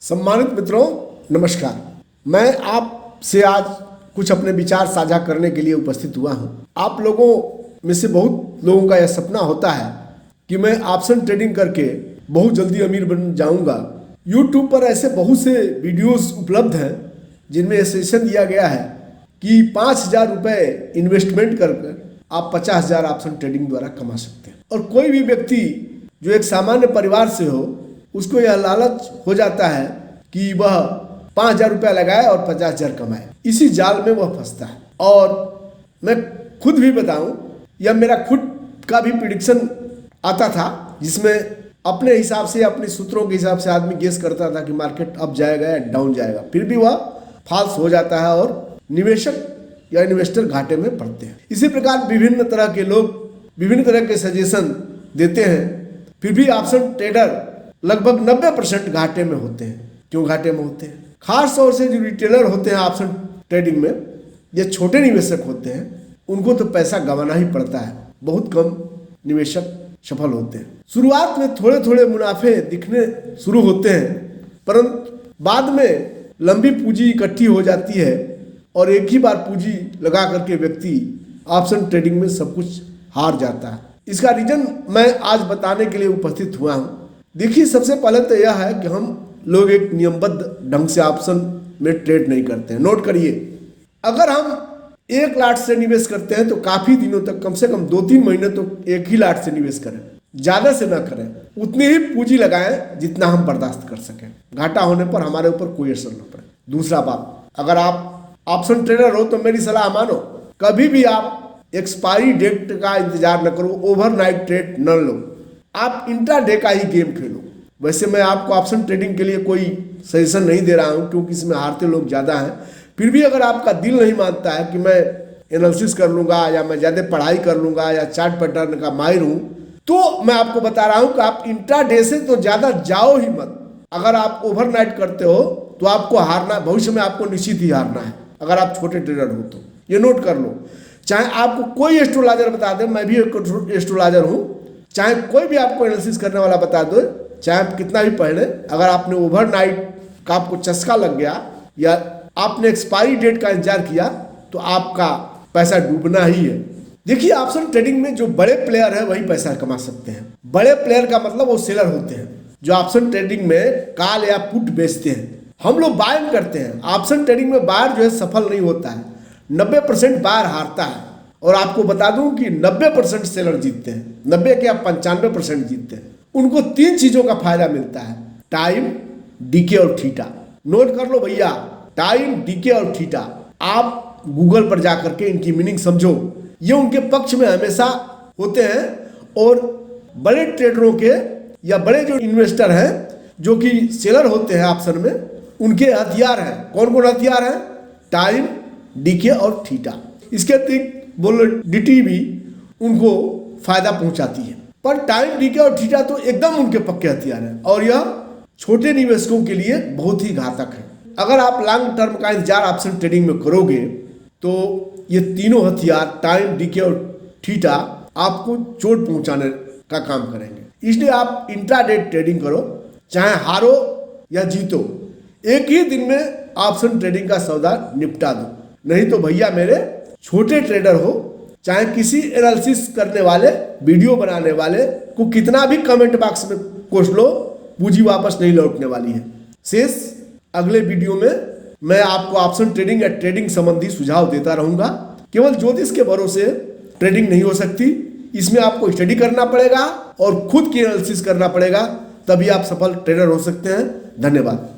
सम्मानित मित्रों, नमस्कार। मैं आपसे आज कुछ अपने विचार साझा करने के लिए उपस्थित हुआ हूं। आप लोगों में से बहुत लोगों का यह सपना होता है कि मैं ऑप्शन ट्रेडिंग करके बहुत जल्दी अमीर बन जाऊंगा। यूट्यूब पर ऐसे बहुत से वीडियोस उपलब्ध हैं जिनमें यह सजेशन दिया गया है कि 5,000 रुपये इन्वेस्टमेंट कर आप 50,000 ऑप्शन ट्रेडिंग द्वारा कमा सकते हैं। और कोई भी व्यक्ति जो एक सामान्य परिवार से हो, उसको यह लालच हो जाता है कि वह 5,000 रुपया लगाए और 50,000 कमाए। इसी जाल में वह फंसता है। और मैं खुद भी बताऊं, यह मेरा खुद का भी प्रिडिक्शन आता था, जिसमें अपने हिसाब से, अपने सूत्रों के हिसाब से आदमी गेस करता था कि मार्केट अप जाएगा या डाउन जाएगा। फिर भी वह फॉल्स हो जाता है और निवेशक या इन्वेस्टर घाटे में पड़ते हैं। इसी प्रकार विभिन्न तरह के लोग विभिन्न तरह के सजेशन देते हैं, फिर भी ऑप्शन ट्रेडर लगभग 90% घाटे में होते हैं। क्यों घाटे में होते हैं? खास तौर से जो रिटेलर होते हैं ऑप्शन ट्रेडिंग में, ये छोटे निवेशक होते हैं, उनको तो पैसा गंवाना ही पड़ता है। बहुत कम निवेशक सफल होते हैं। शुरुआत में थोड़े थोड़े मुनाफे दिखने शुरू होते हैं, परंतु बाद में लंबी पूंजी इकट्ठी हो जाती है और एक ही बार पूंजी लगा करके व्यक्ति ऑप्शन ट्रेडिंग में सब कुछ हार जाता है। इसका रीजन मैं आज बताने के लिए उपस्थित हुआ हूँ। देखिए, सबसे पहले तो यह है कि हम लोग एक नियमबद्ध ढंग से ऑप्शन में ट्रेड नहीं करते हैं। नोट करिए, अगर हम 1 लाख से निवेश करते हैं तो काफ़ी दिनों तक, कम से कम 2-3 महीने तो एक ही लाख से निवेश करें, ज़्यादा से ना करें। उतनी ही पूंजी लगाएं जितना हम बर्दाश्त कर सकें। घाटा होने पर हमारे ऊपर कोई असर न पड़े। दूसरा बात, अगर आप ऑप्शन ट्रेडर हो तो मेरी सलाह मानो, कभी भी आप एक्सपायरी डेट का इंतजार न करो, ओवरनाइट ट्रेड न लो, आप इंट्राडे का ही गेम खेलो। वैसे मैं आपको ऑप्शन ट्रेडिंग के लिए कोई सजेशन नहीं दे रहा हूं, क्योंकि इसमें हारते लोग ज़्यादा हैं। फिर भी अगर आपका दिल नहीं मानता है कि मैं एनालिसिस कर लूँगा या मैं ज़्यादा पढ़ाई कर लूँगा या चार्ट पैटर्न का माहिर हूँ, तो मैं आपको बता रहा हूँ कि आप इंट्राडे से तो ज़्यादा जाओ ही मत। अगर आप ओवरनाइट करते हो तो आपको हारना, भविष्य में आपको निश्चित ही हारना है। अगर आप छोटे ट्रेडर हो तो ये नोट कर लो। चाहे आपको कोई एस्ट्रोलॉजर बता दे, मैं भी एक एस्ट्रोलॉजर हूँ, चाहे कोई भी आपको एनालिसिस करने वाला बता दो, चाहे आप कितना भी पढ़ लें, अगर आपने ओवरनाइट का आपको चस्का लग गया या आपने एक्सपायरी डेट का इंतजार किया तो आपका पैसा डूबना ही है। देखिए, ऑप्शन ट्रेडिंग में जो बड़े प्लेयर है वही पैसा कमा सकते हैं। बड़े प्लेयर का मतलब वो सेलर होते हैं जो ऑप्शन ट्रेडिंग में कॉल या पुट बेचते हैं। हम लोग बाइंग करते हैं। ऑप्शन ट्रेडिंग में बायर जो है सफल नहीं होता है, 90% बायर हारता है। और आपको बता दूं कि 90% सेलर जीतते हैं, 90 के या 95% जीतते हैं। उनको 3 चीजों का फायदा मिलता है: टाइम, डीके और थीटा। नोट कर लो भैया, टाइम, डीके और थीटा। आप गूगल पर जाकर के इनकी मीनिंग समझो, ये उनके पक्ष में हमेशा होते हैं। और बड़े ट्रेडरों के या बड़े जो इन्वेस्टर हैं जो कि सेलर होते हैं ऑप्शन में, उनके हथियार हैं। कौन कौन हथियार हैं? टाइम, डीके और थीटा। इसके अतिरिक्त बोलो डीटी भी उनको फायदा पहुंचाती है, पर टाइम, डीके और थीटा तो एकदम उनके पक्के हथियार हैं और यह छोटे निवेशकों के लिए बहुत ही घातक है। अगर आप लॉन्ग टर्म का इंतजार ऑप्शन ट्रेडिंग में करोगे तो ये तीनों हथियार, टाइम, डीके और थीटा, आपको चोट पहुंचाने का काम करेंगे। इसलिए आप इंट्राडे ट्रेडिंग करो, चाहे हारो या जीतो, एक ही दिन में ऑप्शन ट्रेडिंग का सौदा निपटा दो। नहीं तो भैया मेरे, छोटे ट्रेडर हो, चाहे किसी एनालिसिस करने वाले, वीडियो बनाने वाले को कितना भी कमेंट बॉक्स में पोस्ट लो, पूंजी वापस नहीं लौटने वाली है। शेष अगले वीडियो में मैं आपको ऑप्शन ट्रेडिंग या ट्रेडिंग संबंधी सुझाव देता रहूंगा। केवल ज्योतिष के भरोसे ट्रेडिंग नहीं हो सकती, इसमें आपको स्टडी करना पड़ेगा और खुद की एनालिसिस करना पड़ेगा, तभी आप सफल ट्रेडर हो सकते हैं। धन्यवाद।